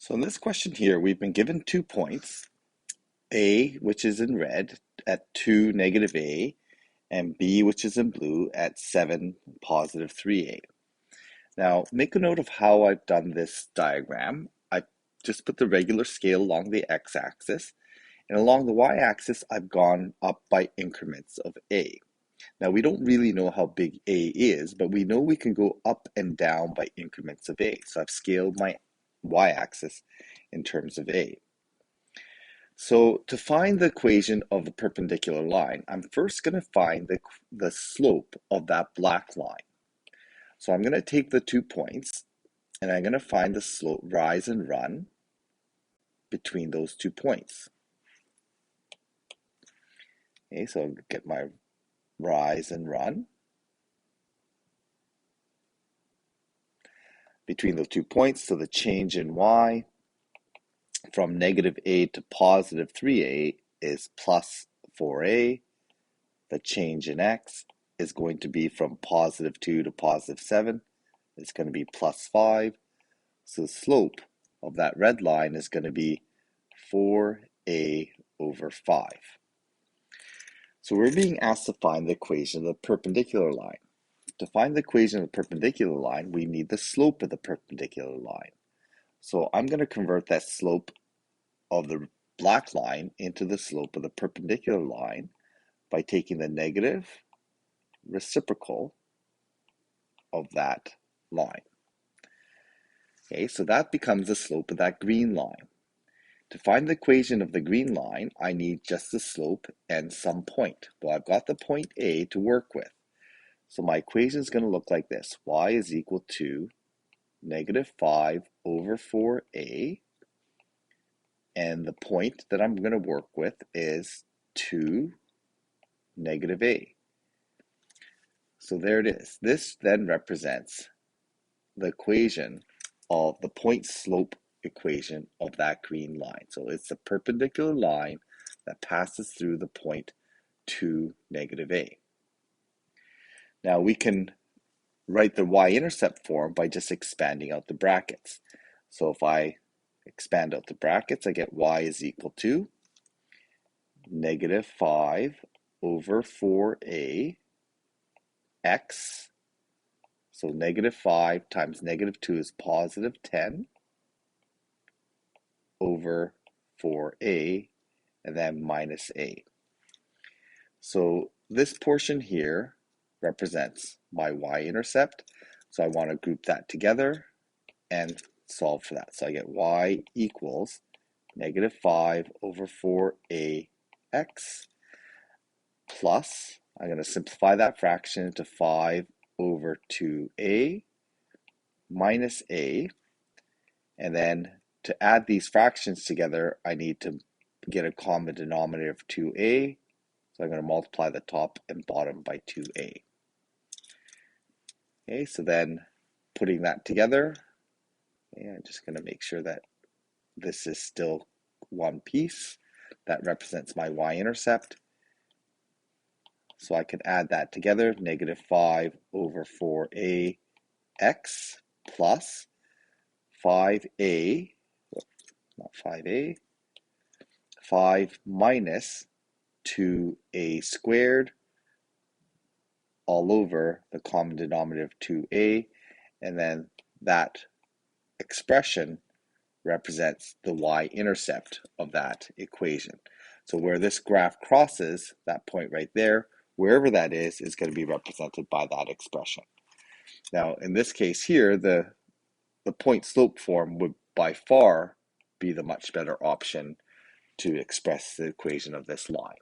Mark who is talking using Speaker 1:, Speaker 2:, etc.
Speaker 1: So in this question here, we've been given 2 points, A, which is in red, at 2, negative A, and B, which is in blue, at 7, positive 3A. Now, make a note of how I've done this diagram. I've just put the regular scale along the x-axis, and along the y-axis, I've gone up by increments of A. Now, we don't really know how big A is, but we know we can go up and down by increments of A. So I've scaled my y-axis in terms of A. So to find the equation of the perpendicular line, I'm first going to find the slope of that black line. So I'm going to take the 2 points and I'm going to find the slope, rise and run, between those 2 points. Okay, so I'll get my rise and run between those 2 points. So the change in y from negative A to positive 3A is plus 4A. The change in x is going to be from positive 2 to positive 7. It's going to be plus 5. So the slope of that red line is going to be 4A over 5. So we're being asked to find the equation of the perpendicular line. To find the equation of the perpendicular line, we need the slope of the perpendicular line. So I'm going to convert that slope of the black line into the slope of the perpendicular line by taking the negative reciprocal of that line. Okay, so that becomes the slope of that green line. To find the equation of the green line, I need just the slope and some point. Well, I've got the point A to work with. So my equation is going to look like this. Y is equal to negative 5 over 4A. And the point that I'm going to work with is 2, negative A. So there it is. This then represents the equation of the point slope equation of that green line. So it's the perpendicular line that passes through the point 2, negative A. Now we can write the y-intercept form by just expanding out the brackets. So if I expand out the brackets, I get y is equal to negative 5 over 4A x. So negative 5 times negative 2 is positive 10 over 4A and then minus A. So this portion here represents my y-intercept. So I want to group that together and solve for that. So I get y equals negative 5 over 4ax plus, I'm going to simplify that fraction into 5 over 2a minus a. And then to add these fractions together, I need to get a common denominator of 2a. So I'm going to multiply the top and bottom by 2a. Okay, so then putting that together, I'm just going to make sure that this is still one piece. That represents my y-intercept. So I can add that together, negative 5 over 4ax plus 5a, not 5a, 5 minus 2a squared all over the common denominator of 2a, and then that expression represents the y-intercept of that equation. So where this graph crosses, that point right there, wherever that is going to be represented by that expression. Now, in this case here, the point slope form would by far be the much better option to express the equation of this line.